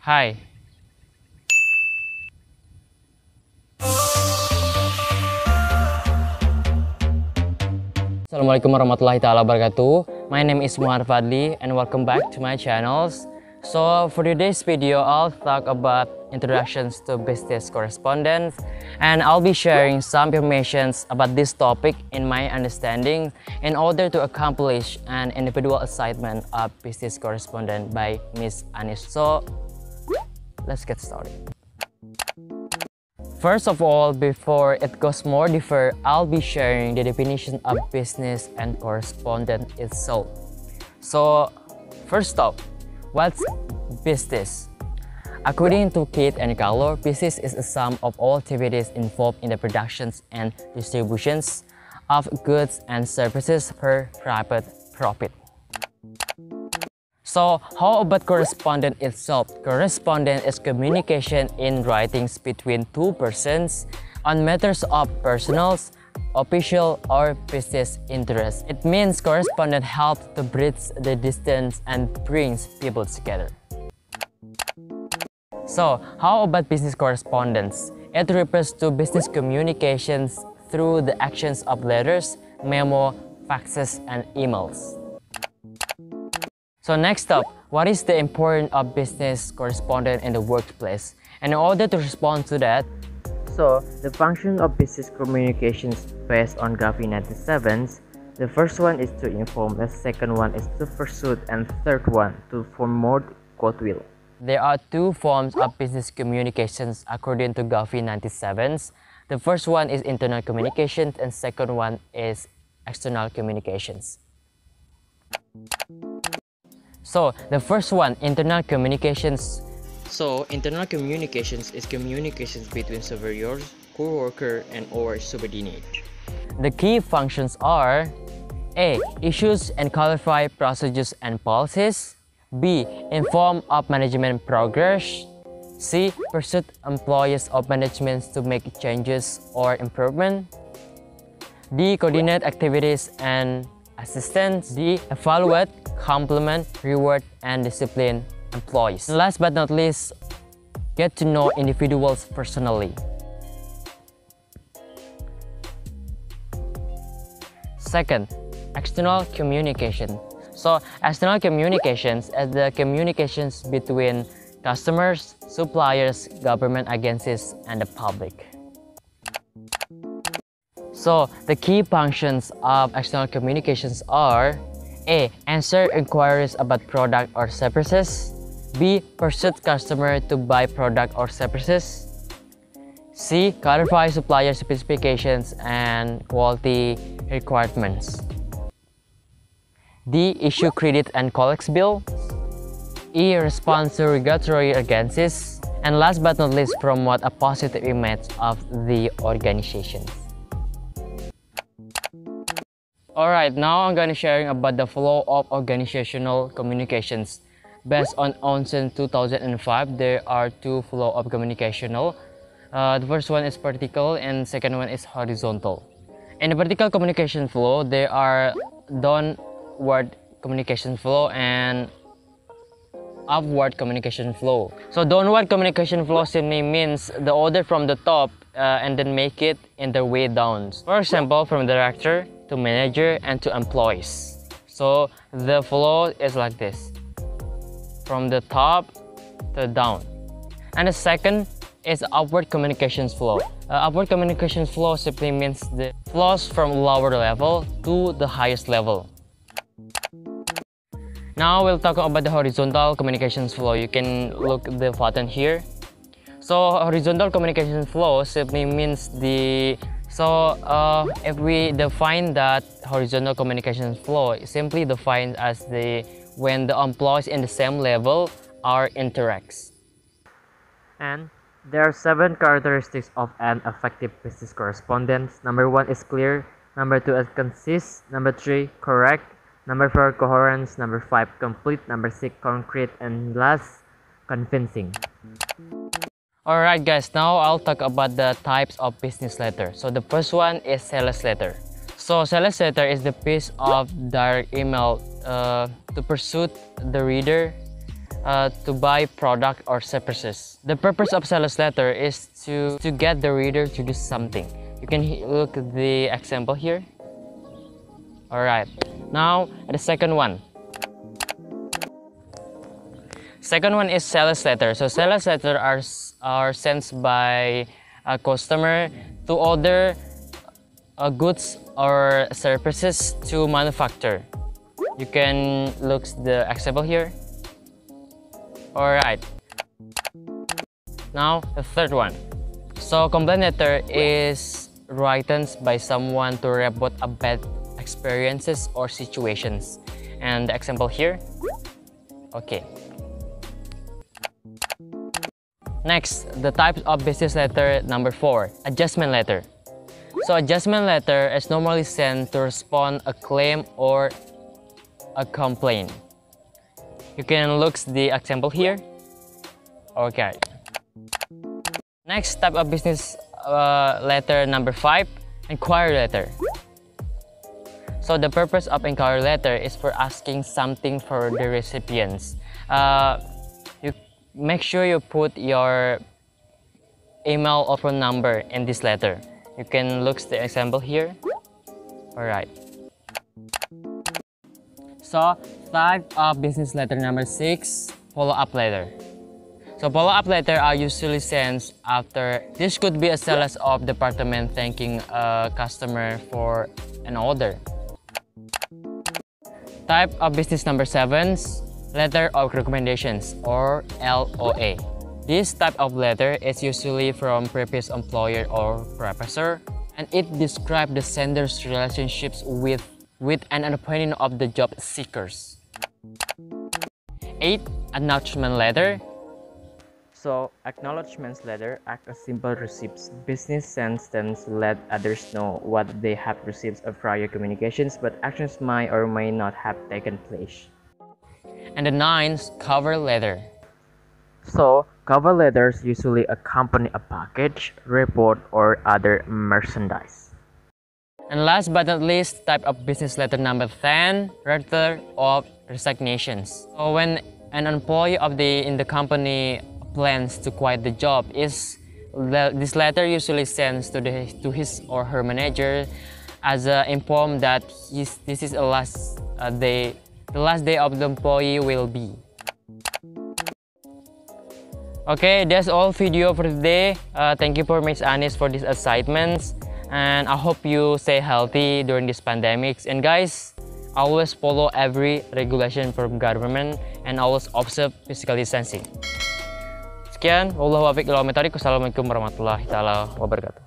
Hi. Assalamualaikum warahmatullahi wabarakatuh. My name is Fadli and welcome back to my channels. So for today's video, I'll talk about introductions to business correspondence, and I'll be sharing some information about this topic in my understanding in order to accomplish an individual assignment of business correspondent by Miss Anis. So let's get started. First of all, before it goes more deeper, I'll be sharing the definition of business and correspondent itself. So first off, what's business? According to Kate and Carlo, business is a sum of all activities involved in the productions and distributions of goods and services for private profit. So how about correspondent itself? Correspondent is communication in writings between two persons on matters of personal, official, or business interest. It means correspondent helps to bridge the distance and brings people together. So how about business correspondence? It refers to business communications through the actions of letters, memo, faxes, and emails. So next up, what is the importance of business correspondent in the workplace? And in order to respond to that, so the function of business communications based on GAVI 97, the first one is to inform, the second one is to pursue, and third one to promote goodwill. There are two forms of business communications according to GAVI 97. The first one is internal communications and second one is external communications. So the first one, internal communications. So internal communications is communications between superiors, co-worker, and or subordinate. The key functions are A. Issues and clarify procedures and policies. B. Inform of management progress. C. Pursue employees of management to make changes or improvement. D. Coordinate activities and assistance. D. Evaluate, compliment, reward, and discipline employees. And last but not least, get to know individuals personally. Second, external communication. So external communications is the communications between customers, suppliers, government agencies, and the public. So the key functions of external communications are A. Answer inquiries about product or services. B. Pursue customer to buy product or services. C. Clarify supplier specifications and quality requirements. D. Issue credit and collects bills. E. Respond to regulatory agencies. And last but not least, promote a positive image of the organization. Alright, now I'm going to sharing about the flow of organizational communications. Based on ONSEN 2005, there are two flow of communicational. The first one is vertical and second one is horizontal. In the vertical communication flow, there are downward communication flow and upward communication flow. So downward communication flow simply means the order from the top and then make it in the way down. For example, from director to manager and to employees. So the flow is like this, from the top to down. And the second is upward communications flow. Upward communications flow simply means the flows from lower level to the highest level. Now we'll talk about the horizontal communications flow. You can look at the button here. So horizontal communication flow simply means the if we define that horizontal communication flow, it's simply defined as when the employees in the same level are interacts. And there are 7 characteristics of an effective business correspondence. Number 1 is clear. Number 2 is concise. Number 3, correct. Number 4, coherence. Number 5, complete. Number 6, concrete. And last, convincing. Alright guys, now I'll talk about the types of business letter. So the first one is sales letter. So sales letter is the piece of direct email to pursue the reader to buy product or services. The purpose of sales letter is to get the reader to do something. You can look at the example here. Alright, now the second one. Second one is sales letter. So sales letter are sent by a customer to order goods or services to manufacture. You can look the example here. Alright. Now the third one. So complaint letter is written by someone to report a bad experiences or situations. And the example here. Okay. Next, the types of business letter number 4, adjustment letter. So adjustment letter is normally sent to respond a claim or a complaint. You can look the example here. Okay. Next type of business letter number 5, inquiry letter. So the purpose of inquiry letter is for asking something for the recipients. Make sure you put your email or phone number in this letter. You can look the example here. Alright. So type of business letter number 6, follow-up letter. So follow-up letter are usually sent after. This could be a sales of department thanking a customer for an order. Type of business number 7, letter of recommendations or LOA. This type of letter is usually from previous employer or professor, and it describes the sender's relationships with an opinion of the job seekers. 8. Acknowledgement letter. So acknowledgement letter act as simple receipts. Business sends them to let others know what they have received of prior communications, but actions might or may not have taken place. And the 9th, cover letter. So cover letters usually accompany a package, report, or other merchandise. And last but not least, type of business letter number 10, letter of resignations. So when an employee in the company plans to quit the job, this letter usually sends to his or her manager as informed that this is the last day of the employee will be. Okay, that's all video for today. Thank you for Miss Anis for these assignments, and I hope you stay healthy during this pandemics. And guys, always follow every regulation from government and always observe physical distancing. Sekian, wallahu a'lam bishawab. Assalamualaikum warahmatullahi wabarakatuh.